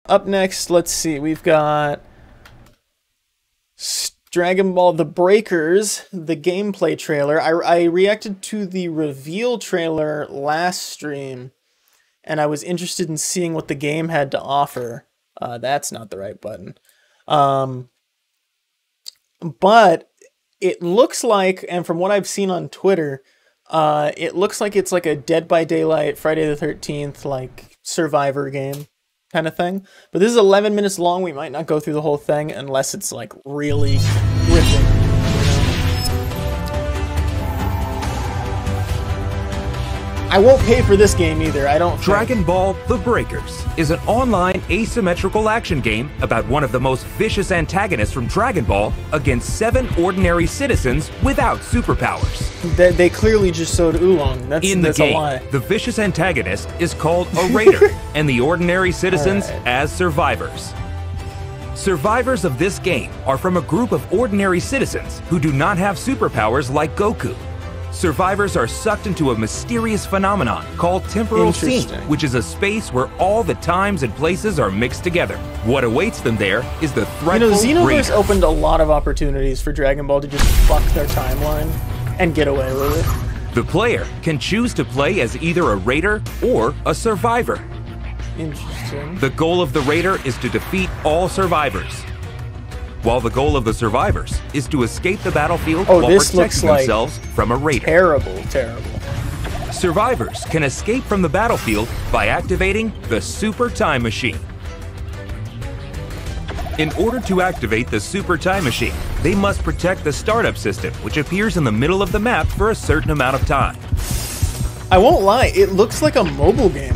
Up next, let's see. We've got Dragon Ball The Breakers, the gameplay trailer. I reacted to the reveal trailer last stream, and I was interested in seeing what the game had to offer. That's not the right button. But it looks like, and from what I've seen on Twitter, it looks like it's like a Dead by Daylight, Friday the 13th, like Survivor game kind of thing. But this is 11 minutes long. We might not go through the whole thing unless it's like really ripping. I won't pay for this game either, I don't Dragon Ball The Breakers is an online asymmetrical action game about one of the most vicious antagonists from Dragon Ball against 7 ordinary citizens without superpowers. They clearly just sowed oolong. That's a lie. The vicious antagonist is called a Raider, and the ordinary citizens as survivors. Survivors of this game are from a group of ordinary citizens who do not have superpowers like Goku. Survivors are sucked into a mysterious phenomenon called temporal scene, which is a space where all the times and places are mixed together. What awaits them there is the threatful Xenoverse Raider. opened a lot of opportunities for Dragon Ball to just fuck their timeline and get away with it. The player can choose to play as either a Raider or a Survivor. Interesting. The goal of the Raider is to defeat all survivors, while the goal of the survivors is to escape the battlefield while protecting themselves from a Raider. Terrible. Survivors can escape from the battlefield by activating the Super Time Machine. In order to activate the Super Time Machine, they must protect the startup system, which appears in the middle of the map for a certain amount of time. I won't lie, it looks like a mobile game.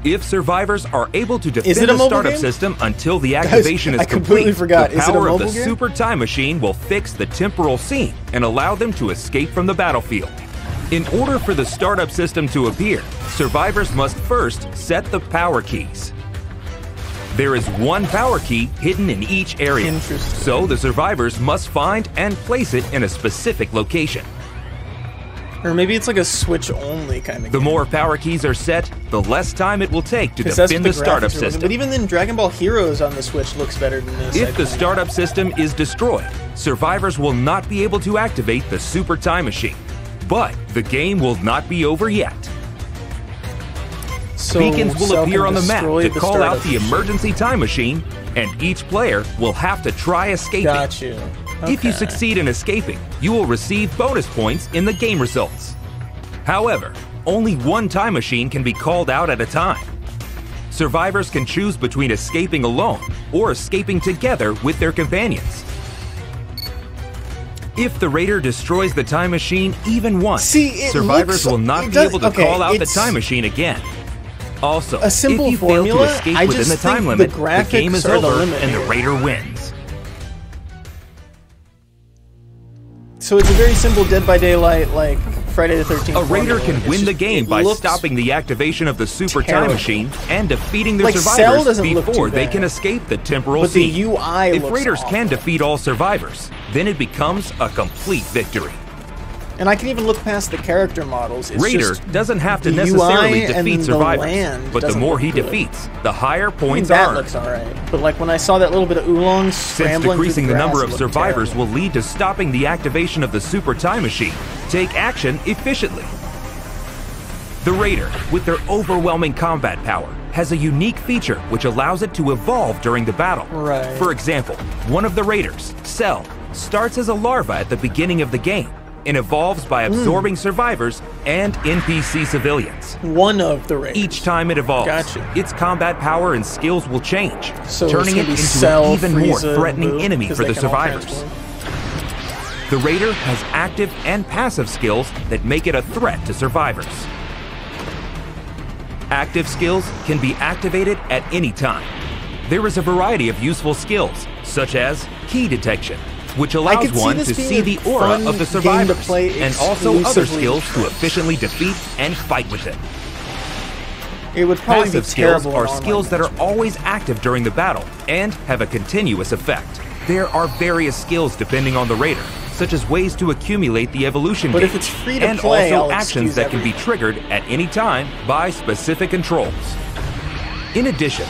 If survivors are able to defend the startup system until the activation is complete, the power of the Super Time Machine will fix the temporal scene and allow them to escape from the battlefield. In order for the startup system to appear, survivors must first set the power keys. There is one power key hidden in each area, so the survivors must find and place it in a specific location. Or maybe it's like a Switch-only kind of game. The more power keys are set, the less time it will take to defend the startup system. But even then, Dragon Ball Heroes on the Switch looks better than this. If the startup system is destroyed, survivors will not be able to activate the Super Time Machine. But the game will not be over yet. So beacons will appear on the map to call out the emergency time machine, and each player will have to try escaping. Got you. Okay. If you succeed in escaping, you will receive bonus points in the game results. However, only one time machine can be called out at a time. Survivors can choose between escaping alone or escaping together with their companions. If the Raider destroys the time machine even once, survivors will not be able to call out the time machine again. Also, a simple if you fail to escape within the time limit, the game is over and the Raider wins. So it's a very simple Dead by Daylight, like Friday the 13th. A Raider can win the game by stopping the activation of the Super Time Machine and defeating the survivors before they can escape the temporal scene. The UI if Raiders can defeat all survivors, then it becomes a complete victory. And I can even look past the character models. It's Raider doesn't have to necessarily defeat survivors, but the more he defeats, the higher points are. That looks alright. But like when I saw that little bit of oolong scrambling, since decreasing the number of survivors will lead to stopping the activation of the Super Time Machine, take action efficiently. The Raider, with their overwhelming combat power, has a unique feature which allows it to evolve during the battle. Right. For example, one of the Raiders, Cell, starts as a larva at the beginning of the game and evolves by absorbing survivors and NPC civilians. One of the Raiders. Each time it evolves, its combat power and skills will change, so turning it into an even more threatening enemy for the survivors. The Raider has active and passive skills that make it a threat to survivors. Active skills can be activated at any time. There is a variety of useful skills, such as key detection, which allows one to see the aura of the survivors, and also other skills to efficiently defeat and fight with it. It would probably Passive skills are skills that are always active during the battle and have a continuous effect. There are various skills depending on the Raider, such as ways to accumulate the evolution gauge, if it's free to and play, also actions that can be triggered at any time by specific controls. In addition,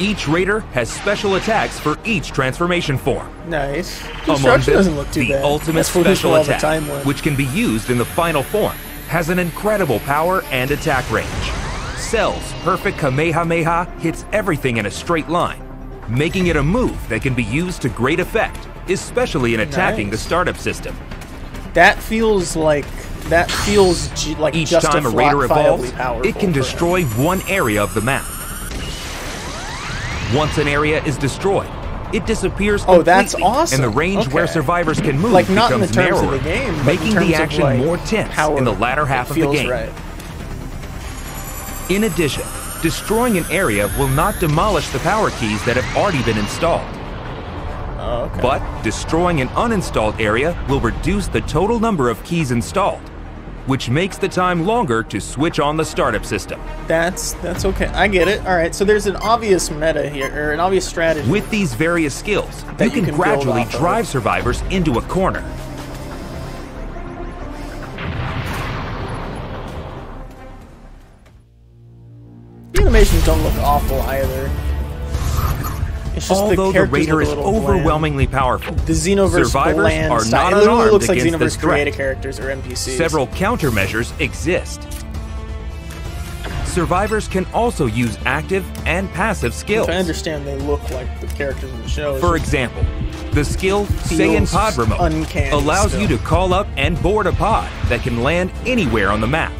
each Raider has special attacks for each transformation form. Nice. Among them, doesn't look too bad. Ultimate special attack, which can be used in the final form, has an incredible power and attack range. Cell's perfect Kamehameha hits everything in a straight line, making it a move that can be used to great effect, especially in attacking the startup system. That feels like each just time a Raider evolves, it can destroy one area of the map. Once an area is destroyed, it disappears completely, that's awesome. and the range where survivors can move not becomes in the terms narrower, of the game, making the action more tense in the latter half of the game. Right. In addition, destroying an area will not demolish the power keys that have already been installed. But destroying an uninstalled area will reduce the total number of keys installed, which makes the time longer to switch on the startup system. That's okay. I get it. All right, so there's an obvious meta here, or an obvious strategy. With these various skills, you can gradually drive survivors into a corner. The animations don't look awful either. It's just although the Raider is overwhelmingly powerful, the Xenoverse survivors are not it literally unarmed looks like against this Xenoverse threat. created characters or NPCs. Several countermeasures exist. Survivors can also use active and passive skills. If I understand, they look like the characters in the show. For example, the skill Saiyan Pod Remote allows you to call up and board a pod that can land anywhere on the map.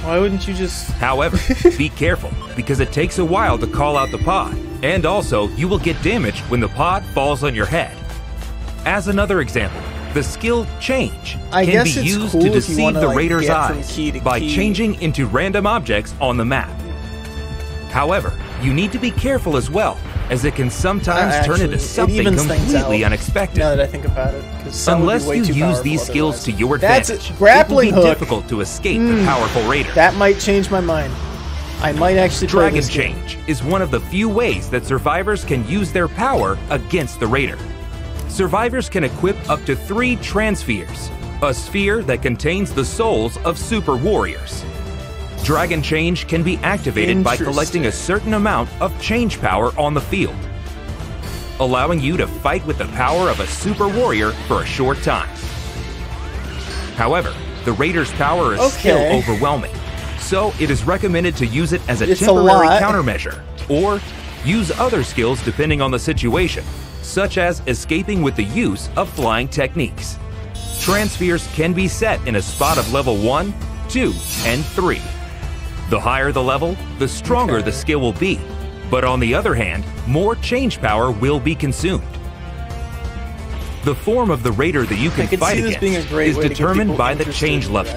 Why wouldn't you just... However, be careful, because it takes a while to call out the pod, and also you will get damaged when the pod falls on your head. As another example, the skill Change can be used to deceive the Raider's eyes by changing into random objects on the map. However, you need to be careful as well, as it can sometimes turn into something completely unexpected. Now that I think about it, unless you use these skills to your advantage, it will be difficult to escape the powerful Raider. That might change my mind. I might actually play Dragon Change is one of the few ways that survivors can use their power against the Raider. Survivors can equip up to 3 Transpheres, a sphere that contains the souls of super warriors. Dragon Change can be activated by collecting a certain amount of change power on the field, allowing you to fight with the power of a super warrior for a short time. However, the Raider's power is still overwhelming, so it is recommended to use it as a temporary countermeasure, or use other skills depending on the situation, such as escaping with the use of flying techniques. Transpheres can be set in a spot of level 1, 2, and 3. The higher the level, the stronger the skill will be, but on the other hand, more change power will be consumed. The form of the Raider that you can fight against is determined by the change level.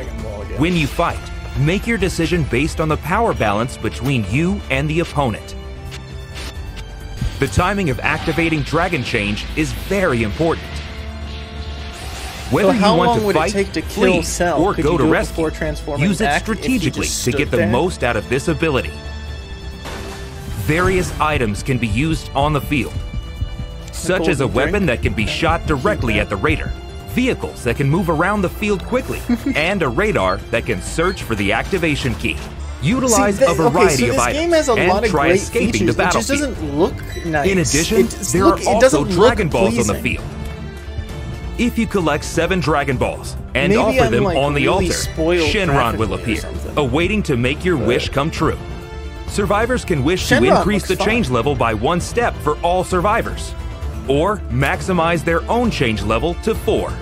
When you fight, make your decision based on the power balance between you and the opponent. The timing of activating Dragon Change is very important. Whether you want to fight, flee, or go to rescue, use it strategically to get the most out of this ability. Various items can be used on the field, such as a weapon that can be shot directly at the Raider, vehicles that can move around the field quickly, and a radar that can search for the activation key. Utilize a variety of items and try escaping the battlefield. It just doesn't look nice. In addition, there are also Dragon Balls on the field. If you collect 7 Dragon Balls and offer them on the altar, Shenron will appear, awaiting to make your wish come true. Survivors can wish to increase the change level by 1 step for all survivors, or maximize their own change level to 4.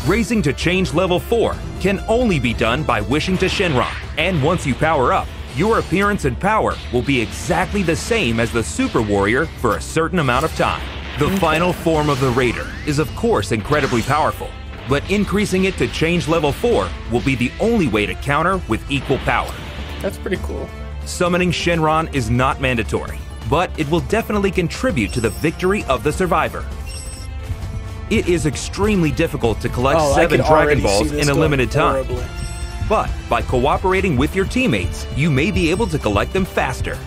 Raising to change level 4 can only be done by wishing to Shenron, and once you power up, your appearance and power will be exactly the same as the Super Warrior for a certain amount of time. The final form of the Raider is of course incredibly powerful, but increasing it to change level 4 will be the only way to counter with equal power. That's pretty cool. Summoning Shenron is not mandatory, but it will definitely contribute to the victory of the survivor. It is extremely difficult to collect 7 Dragon Balls in a limited time. But by cooperating with your teammates, you may be able to collect them faster.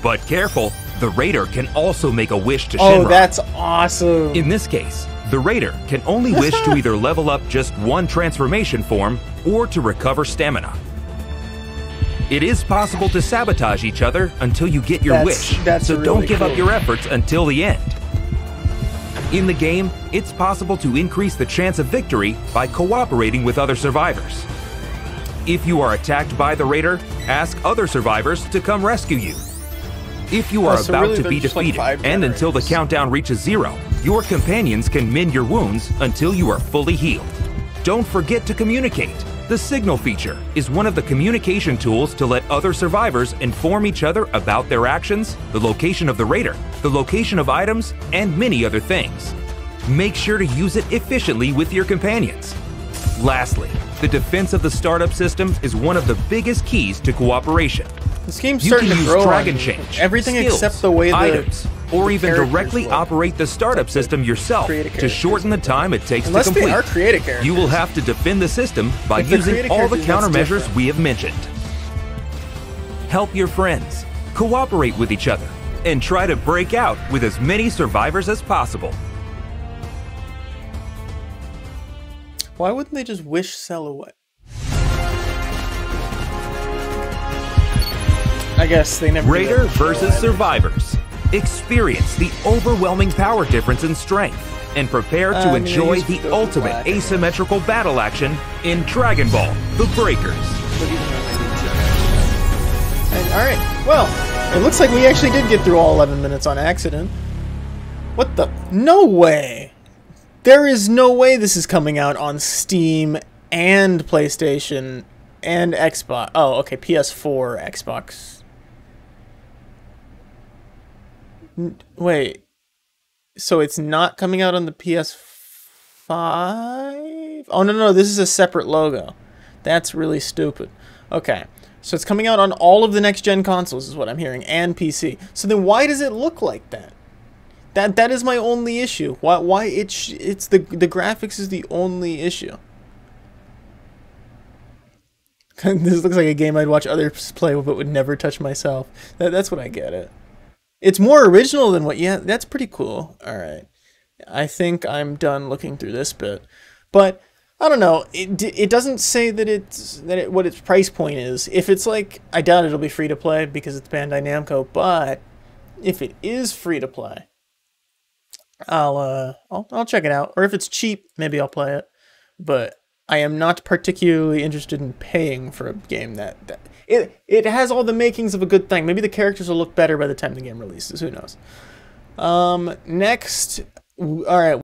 But careful, the Raider can also make a wish to Shenron. Oh, that's awesome! In this case, the Raider can only wish to either level up just 1 transformation form or to recover stamina. It is possible to sabotage each other until you get your wish, so really don't give up your efforts until the end. In the game, it's possible to increase the chance of victory by cooperating with other survivors. If you are attacked by the raider, ask other survivors to come rescue you. If you are about to be defeated, and until the countdown reaches 0, your companions can mend your wounds until you are fully healed. Don't forget to communicate. The signal feature is one of the communication tools to let other survivors inform each other about their actions, the location of the raider, the location of items, and many other things. Make sure to use it efficiently with your companions. Lastly, the defense of the startup system is one of the biggest keys to cooperation. This game's starting to grow Dragon Change, everything skills, except the way items, or even directly operate the startup system yourself to shorten the time it takes to complete. Unless they are creative characters. You will have to defend the system by using all the countermeasures we have mentioned. Help your friends, cooperate with each other, and try to break out with as many survivors as possible. Why wouldn't they just wish Cell away? I guess they never. Raider versus Survivors. Experience the overwhelming power difference in strength and prepare to enjoy the ultimate asymmetrical battle action in Dragon Ball: The Breakers. Alright, well, it looks like we actually did get through all 11 minutes on accident. What the? No way! There is no way this is coming out on Steam and PlayStation and Xbox. Oh, okay, PS4, Xbox. Wait, so it's not coming out on the PS5? Oh, no, this is a separate logo. That's really stupid. Okay, so it's coming out on all of the next-gen consoles is what I'm hearing, and PC. So then why does it look like that? That is my only issue. Why it's the graphics is the only issue. This looks like a game I'd watch others play but would never touch myself. That's what I get it. It's more original than what, yeah, that's pretty cool. All right. I think I'm done looking through this bit. But I don't know. It doesn't say that what its price point is. If it's like, I doubt it'll be free to play because it's Bandai Namco, but if it is free to play, I'll check it out. Or if it's cheap, maybe I'll play it. But I am not particularly interested in paying for a game that it has all the makings of a good thing. Maybe the characters will look better by the time the game releases. Who knows? Next, all right.